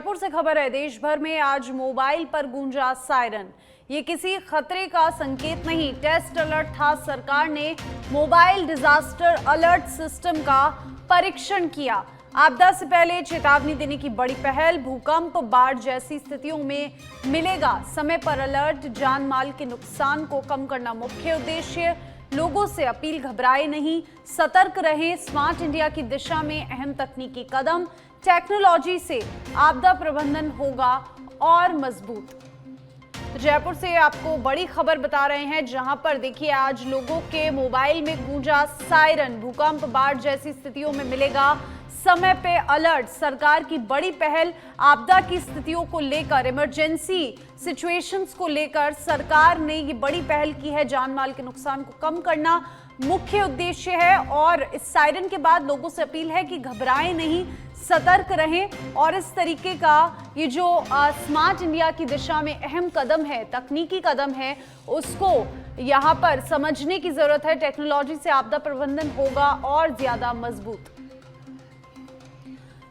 जयपुर से खबर है। देश भर में आज मोबाइल पर गूंजा सायरन। ये किसी खतरे का संकेत नहीं, टेस्ट अलर्ट था। सरकार ने मोबाइल डिजास्टर अलर्ट सिस्टम का परीक्षण किया। आपदा से पहले चेतावनी देने की बड़ी पहल। भूकंप, बाढ़ जैसी स्थितियों में मिलेगा समय पर अलर्ट। जान माल के नुकसान को कम करना मुख्य उद्देश्य। लोगों से अपील, घबराए नहीं, सतर्क रहें। स्मार्ट इंडिया की दिशा में अहम तकनीकी कदम। टेक्नोलॉजी से आपदा प्रबंधन होगा और मजबूत। तो जयपुर से आपको बड़ी खबर बता रहे हैं, जहां पर देखिए आज लोगों के मोबाइल में गूंजा सायरन। भूकंप, बाढ़ जैसी स्थितियों में मिलेगा समय पे अलर्ट। सरकार की बड़ी पहल। आपदा की स्थितियों को लेकर, इमरजेंसी सिचुएशंस को लेकर सरकार ने ये बड़ी पहल की है। जान माल के नुकसान को कम करना मुख्य उद्देश्य है और इस सायरन के बाद लोगों से अपील है कि घबराएं नहीं, सतर्क रहें। और इस तरीके का ये जो स्मार्ट इंडिया की दिशा में अहम कदम है, तकनीकी कदम है, उसको यहाँ पर समझने की जरूरत है। टेक्नोलॉजी से आपदा प्रबंधन होगा और ज्यादा मजबूत।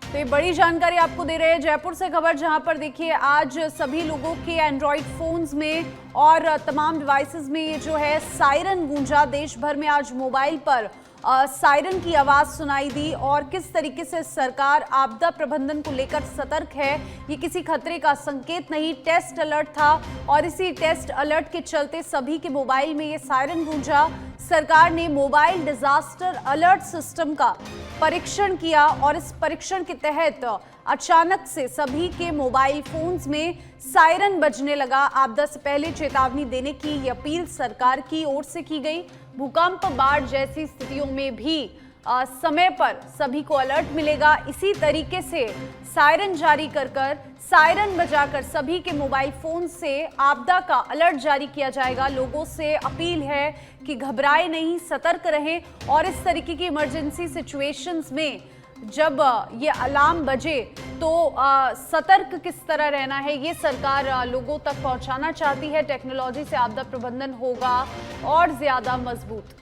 तो ये बड़ी जानकारी आपको दे रहे हैं जयपुर से खबर, जहां पर देखिए आज सभी लोगों के एंड्रॉइड फोन्स में और तमाम डिवाइसेस में ये जो है सायरन गूंजा। देश भर में आज मोबाइल पर सायरन की आवाज सुनाई दी और किस तरीके से सरकार आपदा प्रबंधन को लेकर सतर्क है। ये किसी खतरे का संकेत नहीं, टेस्ट अलर्ट था और इसी टेस्ट अलर्ट के चलते सभी के मोबाइल में ये सायरन गूंजा। सरकार ने मोबाइल डिजास्टर अलर्ट सिस्टम का परीक्षण किया और इस परीक्षण के तहत अचानक से सभी के मोबाइल फोन्स में सायरन बजने लगा। आपदा से पहले चेतावनी देने की ये अपील सरकार की ओर से की गई। भूकंप, बाढ़ जैसी स्थितियों में भी समय पर सभी को अलर्ट मिलेगा। इसी तरीके से सायरन जारी कर सायरन बजाकर सभी के मोबाइल फोन से आपदा का अलर्ट जारी किया जाएगा। लोगों से अपील है कि घबराए नहीं, सतर्क रहें और इस तरीके की इमरजेंसी सिचुएशंस में जब ये अलार्म बजे तो सतर्क किस तरह रहना है, ये सरकार लोगों तक पहुंचाना चाहती है। टेक्नोलॉजी से आपदा प्रबंधन होगा और ज्यादा मजबूत।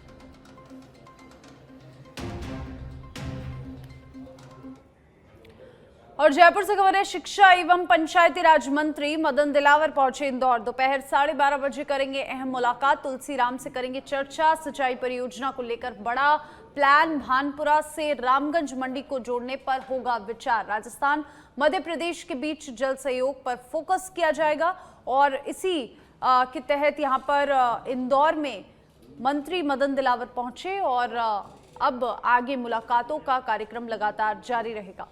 और जयपुर से खबर है, शिक्षा एवं पंचायती राज मंत्री मदन दिलावर पहुंचे इंदौर। दोपहर 12:30 बजे करेंगे अहम मुलाकात। तुलसीराम से करेंगे चर्चा। सिंचाई परियोजना को लेकर बड़ा प्लान। भानपुरा से रामगंज मंडी को जोड़ने पर होगा विचार। राजस्थान, मध्य प्रदेश के बीच जल सहयोग पर फोकस किया जाएगा और इसी के तहत यहां पर इंदौर में मंत्री मदन दिलावर पहुंचे और अब आगे मुलाकातों का कार्यक्रम लगातार जारी रहेगा।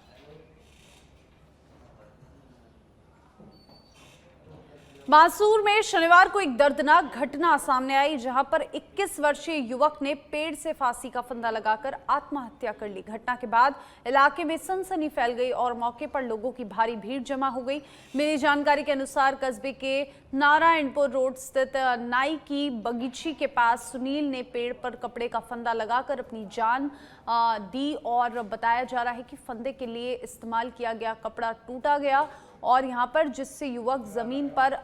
बांसूर में शनिवार को एक दर्दनाक घटना सामने आई, जहां पर 21 वर्षीय युवक ने पेड़ से फांसी का फंदा लगाकर आत्महत्या कर ली। घटना के बाद इलाके में सनसनी फैल गई और मौके पर लोगों की भारी भीड़ जमा हो गई। मिली जानकारी के अनुसार कस्बे के नारायणपुर रोड स्थित नाई की बगीची के पास सुनील ने पेड़ पर कपड़े का फंदा लगाकर अपनी जान दी और बताया जा रहा है कि फंदे के लिए इस्तेमाल किया गया कपड़ा टूटा गया और यहां पर जिससे युवक जमीन पर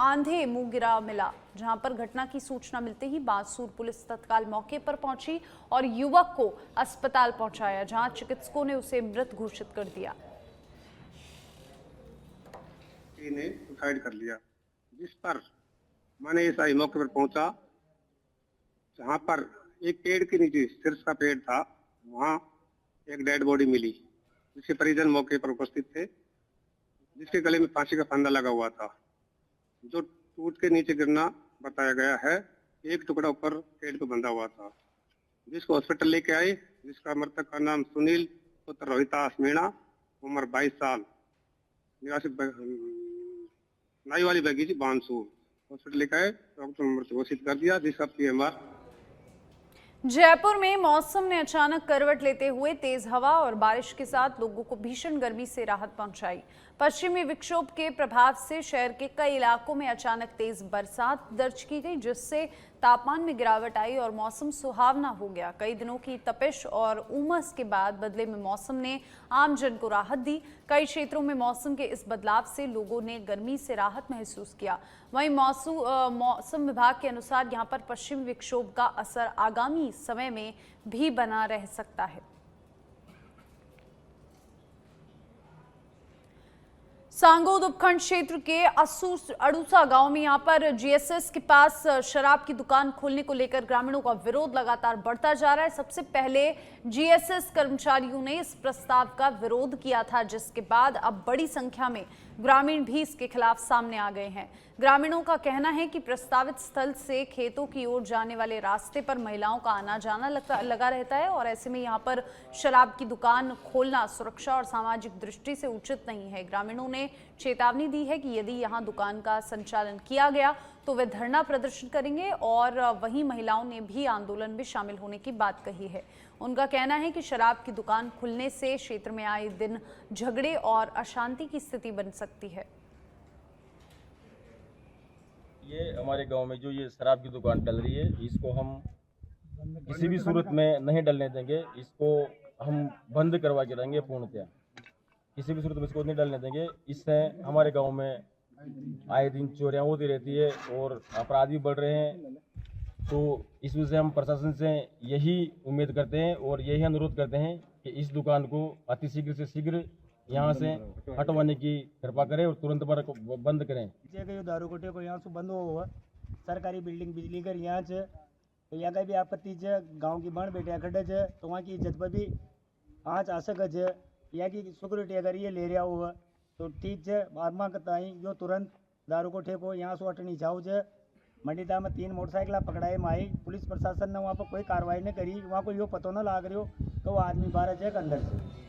आंधे मुंह गिरा मिला। जहां पर घटना की सूचना मिलते ही बांसूर पुलिस तत्काल मौके पर पहुंची और युवक को अस्पताल पहुंचाया, जहां चिकित्सकों ने उसे मृत घोषित कर दिया। ने सुसाइड कर लिया, जिस पर मैंने एसआई मौके पर पहुंचा, जहां पर एक पेड़ के नीचे शीर्ष का पेड़ था, वहां एक डेड बॉडी मिली, जिसके परिजन मौके पर उपस्थित थे, जिसके गले में फांसी का फंदा लगा हुआ था, जो टूट के नीचे गिरना बताया गया है। एक टुकड़ा ऊपर पेड़ पे बंधा हुआ था, जिसको हॉस्पिटल लेके आए, जिसका मृतक का नाम सुनील पुत्र रोहितास मीणा, उम्र 22 साल, निवासी नाई वाली बगीची बांसूर। हॉस्पिटल लेके आए, डॉक्टर ने मृत घोषित कर दिया, जिसका पीएमआर। जयपुर में मौसम ने अचानक करवट लेते हुए तेज हवा और बारिश के साथ लोगों को भीषण गर्मी से राहत पहुंचाई। पश्चिमी विक्षोभ के प्रभाव से शहर के कई इलाकों में अचानक तेज बरसात दर्ज की गई, जिससे तापमान में गिरावट आई और मौसम सुहावना हो गया। कई दिनों की तपिश और उमस के बाद बदले में मौसम ने आमजन को राहत दी। कई क्षेत्रों में मौसम के इस बदलाव से लोगों ने गर्मी से राहत महसूस किया। वहीं मौसम विभाग के अनुसार यहां पर पश्चिमी विक्षोभ का असर आगामी समय में भी बना रह सकता है। सांगोद उपखंड क्षेत्र के अड़ूसा गांव में यहां पर जीएसएस के पास शराब की दुकान खोलने को लेकर ग्रामीणों का विरोध लगातार बढ़ता जा रहा है। सबसे पहले जीएसएस कर्मचारियों ने इस प्रस्ताव का विरोध किया था, जिसके बाद अब बड़ी संख्या में ग्रामीण भी इसके खिलाफ सामने आ गए हैं। ग्रामीणों का कहना है कि प्रस्तावित स्थल से खेतों की ओर जाने वाले रास्ते पर महिलाओं का आना जाना लगा रहता है और ऐसे में यहां पर शराब की दुकान खोलना सुरक्षा और सामाजिक दृष्टि से उचित नहीं है। ग्रामीणों ने चेतावनी दी है कि यदि यहां दुकान का संचालन किया गया तो वे धरना प्रदर्शन करेंगे और वहीं महिलाओं ने भी आंदोलन में शामिल होने की बात कही है। उनका कहना है कि शराब की दुकान खुलने से क्षेत्र में आए दिन झगड़े और अशांति की स्थिति बन सकती है। ये हमारे गांव में जो ये शराब की दुकान चल रही है, इसको हम किसी भी सूरत में नहीं डलने देंगे। इसको हम बंद करवा के रहेंगे पूर्णतया, किसी भी सूरत में इसको नहीं डलने देंगे। इससे हमारे गांव में आए दिन चोरियां होती रहती है और अपराधी बढ़ रहे हैं। तो इस वजह से हम प्रशासन से यही उम्मीद करते हैं और यही अनुरोध करते हैं कि इस दुकान को अति शीघ्र से शीघ्र यहाँ से हटवाने की कृपा करें और तुरंत बंद करें। जो दारू कोटे को यहाँ से बंद हो सरकारी बिल्डिंग बिजली कर यहाँ से तो यहाँ का भी आपत्ति है। गांव की बण बेटिया खड़े है तो वहाँ की इज्जत पर भी आँच आ सकत है। यहाँ की सिक्योरिटी अगर ये ले रहा हुआ तो ठीक है। बारमा कताई जो तुरंत दारू कोठे को यहाँ से हटनी चाहो है। मंडीदा में 3 मोटरसाइकिल पकड़ाए माई, पुलिस प्रशासन ने वहाँ पर कोई कार्रवाई नहीं करी। वहाँ को यो पतो न लाग रही हो तो वो आदमी 12 जगह अंदर से।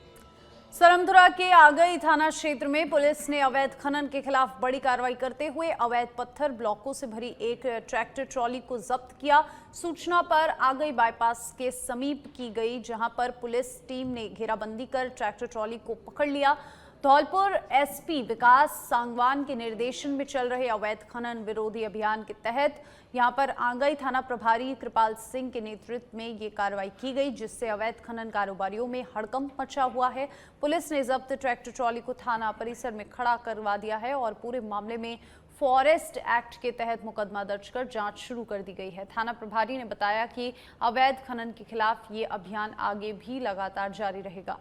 सरमधुरा के आगई थाना क्षेत्र में पुलिस ने अवैध खनन के खिलाफ बड़ी कार्रवाई करते हुए अवैध पत्थर ब्लॉकों से भरी एक ट्रैक्टर ट्रॉली को जब्त किया। सूचना पर आगई बाईपास के समीप की गई, जहां पर पुलिस टीम ने घेराबंदी कर ट्रैक्टर ट्रॉली को पकड़ लिया। धौलपुर एसपी विकास सांगवान के निर्देशन में चल रहे अवैध खनन विरोधी अभियान के तहत यहां पर आंगई थाना प्रभारी कृपाल सिंह के नेतृत्व में ये कार्रवाई की गई, जिससे अवैध खनन कारोबारियों में हड़कंप मचा हुआ है। पुलिस ने जब्त ट्रैक्टर ट्रॉली को थाना परिसर में खड़ा करवा दिया है और पूरे मामले में फॉरेस्ट एक्ट के तहत मुकदमा दर्ज कर जांच शुरू कर दी गई है। थाना प्रभारी ने बताया कि अवैध खनन के खिलाफ ये अभियान आगे भी लगातार जारी रहेगा।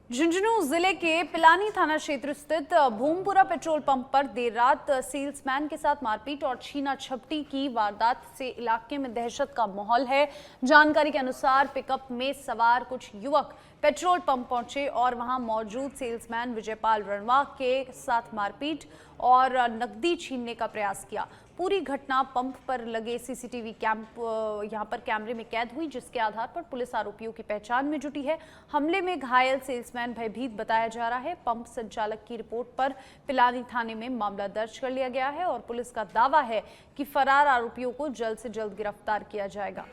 झुंझुनू जिले के पिलानी थाना क्षेत्र स्थित भूमपुरा पेट्रोल पंप पर देर रात सेल्समैन के साथ मारपीट और छीना झपटी की वारदात से इलाके में दहशत का माहौल है। जानकारी के अनुसार पिकअप में सवार कुछ युवक पेट्रोल पंप पहुंचे और वहां मौजूद सेल्समैन विजयपाल रणवा के साथ मारपीट और नकदी छीनने का प्रयास किया। पूरी घटना पंप पर लगे सीसीटीवी यहां पर कैमरे में कैद हुई, जिसके आधार पर पुलिस आरोपियों की पहचान में जुटी है। हमले में घायल सेल्समैन भयभीत बताया जा रहा है। पंप संचालक की रिपोर्ट पर पिलानी थाने में मामला दर्ज कर लिया गया है और पुलिस का दावा है कि फरार आरोपियों को जल्द से जल्द गिरफ्तार किया जाएगा।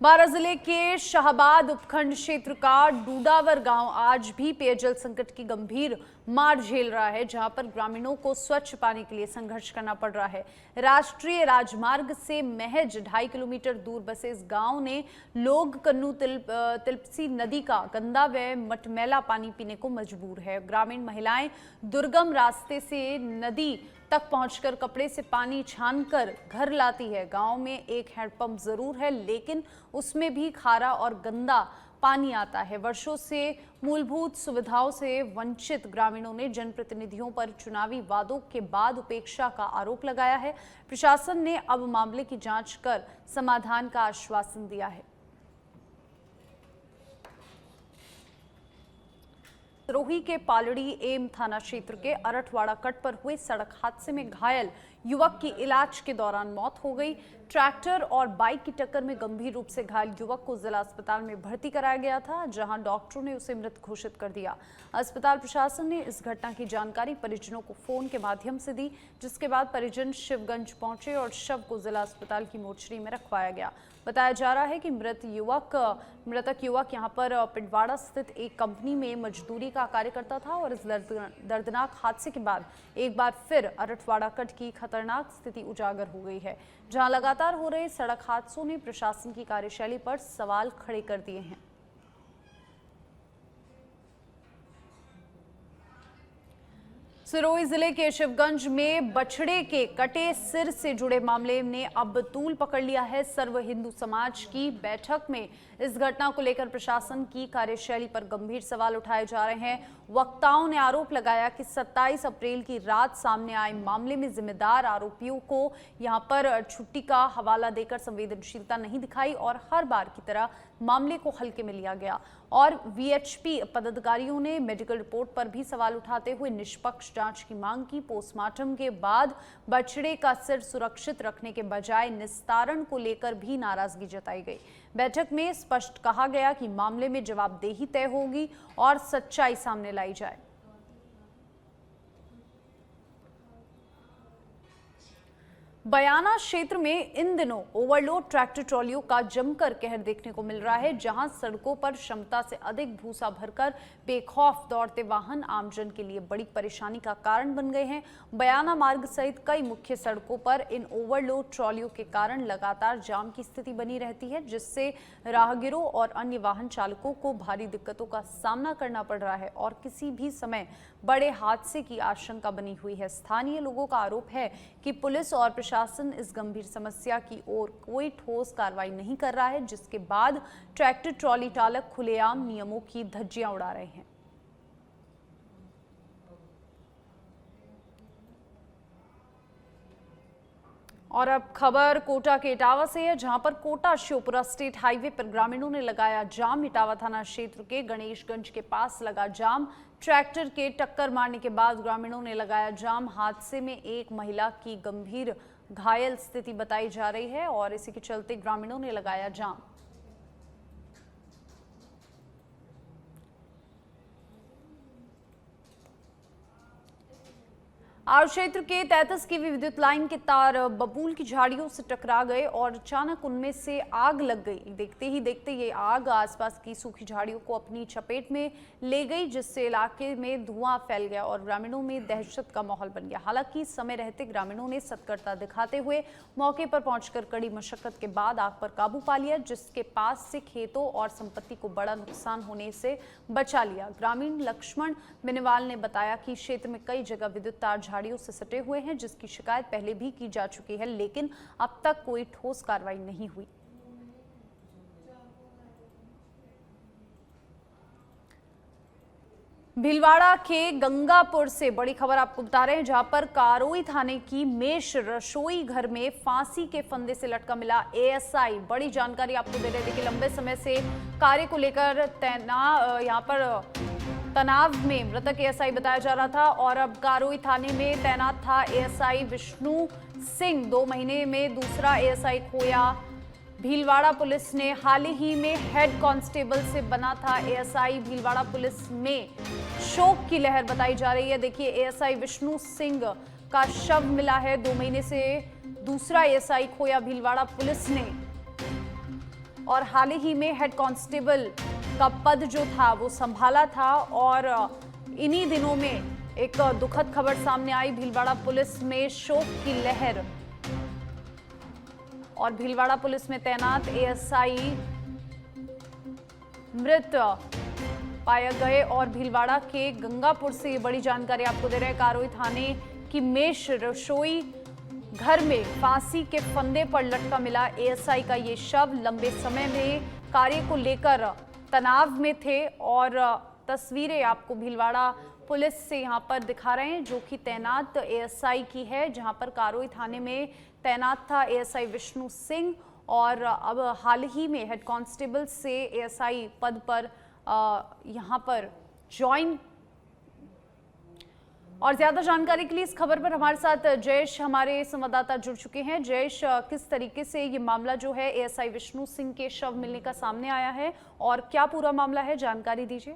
बारां जिले के शाहबाद उपखंड क्षेत्र का डूडावर गांव आज भी पेयजल संकट की गंभीर मार झेल रहा है, जहां पर ग्रामीणों को स्वच्छ पानी के लिए संघर्ष करना पड़ रहा है। राष्ट्रीय राजमार्ग से महज 2.5 किलोमीटर दूर बसे इस गांव ने लोग कन्नू तिलपसी नदी का गंदा व मटमैला पानी पीने को मजबूर है। ग्रामीण महिलाएं दुर्गम रास्ते से नदी तक पहुंचकर कपड़े से पानी छानकर घर लाती है। गांव में एक हैंडपंप जरूर है, लेकिन उसमें भी खारा और गंदा पानी आता है। वर्षों से मूलभूत सुविधाओं से वंचित ग्रामीणों ने जनप्रतिनिधियों पर चुनावी वादों के बाद उपेक्षा का आरोप लगाया है। प्रशासन ने अब मामले की जांच कर समाधान का आश्वासन दिया है। सिरोही के पालड़ी एम थाना क्षेत्र के अरठवाड़ा कट पर हुए सड़क हादसे में घायल युवक की इलाज के दौरान मौत हो गई। ट्रैक्टर और बाइक की टक्कर में गंभीर रूप से घायल युवक को जिला अस्पताल में भर्ती कराया गया था, जहां डॉक्टरों ने उसे मृत घोषित कर दिया। अस्पताल प्रशासन ने इस घटना की जानकारी परिजनों को फोन के माध्यम से दी, जिसके बाद परिजन शिवगंज पहुंचे और शव को जिला अस्पताल की मोर्चरी में रखवाया गया। बताया जा रहा है कि मृतक युवक यहां पर पिंडवाड़ा स्थित एक कंपनी में मजदूरी का कार्य करता था और इस दर्दनाक हादसे के बाद एक बार फिर अरठवाड़ा कट की खतरनाक स्थिति उजागर हो गई है, जहां लगातार हो रहे सड़क हादसों ने प्रशासन की कार्यशैली पर सवाल खड़े कर दिए हैं। सिरोही जिले के शिवगंज में बछड़े के कटे सिर से जुड़े मामले ने अब तूल पकड़ लिया है। सर्व हिंदू समाज की बैठक में इस घटना को लेकर प्रशासन की कार्यशैली पर गंभीर सवाल उठाए जा रहे हैं। वक्ताओं ने आरोप लगाया कि 27 अप्रैल की रात सामने आए मामले में जिम्मेदार आरोपियों को यहां पर छुट्टी का हवाला देकर संवेदनशीलता नहीं दिखाई और हर बार की तरह मामले को हल्के में लिया गया। और वीएचपी पदाधिकारियों ने मेडिकल रिपोर्ट पर भी सवाल उठाते हुए निष्पक्ष जांच की मांग की। पोस्टमार्टम के बाद बछड़े का सिर सुरक्षित रखने के बजाय निस्तारण को लेकर भी नाराजगी जताई गई। बैठक में स्पष्ट कहा गया कि मामले में जवाबदेही तय होगी और सच्चाई सामने लाई जाए। बयाना क्षेत्र में इन दिनों ओवरलोड ट्रैक्टर ट्रॉलियों का जमकर कहर देखने को मिल रहा है, जहां सड़कों पर क्षमता से अधिक भूसा भरकर बेखौफ दौड़ते वाहन आमजन के लिए बड़ी परेशानी का कारण बन गए हैं। बयाना मार्ग सहित कई मुख्य सड़कों पर इन ओवरलोड ट्रॉलियों के कारण लगातार जाम की स्थिति बनी रहती है, जिससे राहगीरों और अन्य वाहन चालकों को भारी दिक्कतों का सामना करना पड़ रहा है और किसी भी समय बड़े हादसे की आशंका बनी हुई है। स्थानीय लोगों का आरोप है कि पुलिस और प्रशासन इस गंभीर समस्या की ओर कोई ठोस कार्रवाई नहीं कर रहा है, जिसके बाद ट्रैक्टर ट्रॉली चालक खुलेआम नियमों की धज्जियां उड़ा रहे हैं। और अब खबर कोटा के इटावा से है, जहां पर कोटा श्योपुरा स्टेट हाईवे पर ग्रामीणों ने लगाया जाम। इटावा थाना क्षेत्र के गणेशगंज के पास लगा जाम। ट्रैक्टर के टक्कर मारने के बाद ग्रामीणों ने लगाया जाम। हादसे में एक महिला की गंभीर घायल स्थिति बताई जा रही है और इसी के चलते ग्रामीणों ने लगाया जाम। आज क्षेत्र के 33 की विद्युत लाइन के तार बबूल की झाड़ियों से टकरा गए और अचानक उनमें से आग लग गई। देखते ही देखते ये आग आसपास की सूखी झाड़ियों को अपनी चपेट में ले गई, जिससे इलाके में धुआं फैल गया और ग्रामीणों में दहशत का माहौल बन गया। हालांकि समय रहते ग्रामीणों ने सतर्कता दिखाते हुए मौके पर पहुंचकर कड़ी मशक्कत के बाद आग पर काबू पा लिया, जिसके पास से खेतों और संपत्ति को बड़ा नुकसान होने से बचा लिया। ग्रामीण लक्ष्मण बेनीवाल ने बताया कि क्षेत्र में कई जगह विद्युत तार झाड़ियों से सटे हुए हैं, जिसकी शिकायत पहले भी की जा चुकी है, लेकिन अब तक कोई ठोस कार्रवाई नहीं हुई। भीलवाड़ा के गंगापुर से बड़ी खबर आपको बता रहे हैं, जहां पर कारोई थाने की मेष रसोई घर में फांसी के फंदे से लटका मिला एएसआई। बड़ी जानकारी आपको दे रहे थे कि लंबे समय से कार्य को लेकर यहां पर तनाव में मृतक एएसआई बताया जा रहा था और अब कारोई थाने में तैनात था एएसआई विष्णु सिंह। 2 महीने में दूसरा एएसआई खोया। भीलवाड़ा पुलिस ने हाल ही में हेड कांस्टेबल से बना था एएसआई। भीलवाड़ा पुलिस में शोक की लहर बताई जा रही है। देखिए, एएसआई विष्णु सिंह का शव मिला है। 2 महीने से दूसरा एएसआई खोया भीलवाड़ा पुलिस ने और हाल ही में हेड कांस्टेबल का पद जो था वो संभाला था और इन्हीं दिनों में एक दुखद खबर सामने आई। भीलवाड़ा पुलिस में शोक की लहर और भीलवाड़ा पुलिस में तैनात एएसआई मृत पाए गए और भीलवाड़ा के गंगापुर से ये बड़ी जानकारी आपको दे रहे हैं। कारोई थाने की मेष रसोई घर में फांसी के फंदे पर लटका मिला एएसआई का ये शव। लंबे समय में कार्य को लेकर तनाव में थे और तस्वीरें आपको भीलवाड़ा पुलिस से यहां पर दिखा रहे हैं, जो कि तैनात एएसआई की है, जहां पर कारोई थाने में तैनात था एएसआई विष्णु सिंह और अब हाल ही में हेड कांस्टेबल से एएसआई पद पर यहां पर ज्वाइन। और ज्यादा जानकारी के लिए इस खबर पर हमारे साथ जयेश हमारे संवाददाता जुड़ चुके हैं। जयेश, किस तरीके से ये मामला जो है एएसआई विष्णु सिंह के शव मिलने का सामने आया है और क्या पूरा मामला है, जानकारी दीजिए।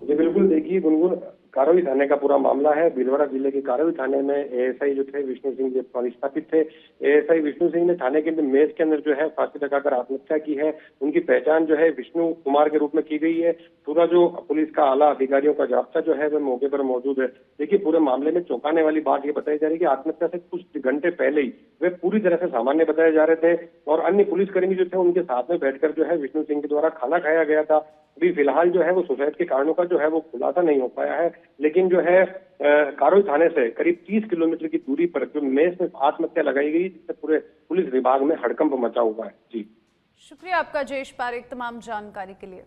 जी बिल्कुल, देखिए गुनगुन, कारोली थाने का पूरा मामला है। भीलवाड़ा जिले के कारोली थाने में एएसआई जो थे विष्णु सिंह जो पदस्थापित थे, एएसआई विष्णु सिंह ने थाने के अंदर मेज के अंदर जो है फांसी लगाकर आत्महत्या की है। उनकी पहचान जो है विष्णु कुमार के रूप में की गई है। पूरा जो पुलिस का आला अधिकारियों का जाब्ता जो है वह मौके पर मौजूद है। देखिए, पूरे मामले में चौंकाने वाली बात ये बताई जा रही है कि आत्महत्या से कुछ घंटे पहले ही वे पूरी तरह से सामान्य बताए जा रहे थे और अन्य पुलिसकर्मी जो थे उनके साथ में बैठकर जो है विष्णु सिंह के द्वारा खाना खाया गया था। अभी फिलहाल जो है वो सुसाइड के कारणों का जो है वो खुलासा नहीं हो पाया है, लेकिन जो है कारोली थाने से करीब 30 किलोमीटर की दूरी पर जो मेस में आत्महत्या लगाई गई, जिससे पूरे पुलिस विभाग में हड़कंप मचा हुआ है। जी, शुक्रिया आपका जयेश पारेख तमाम जानकारी के लिए।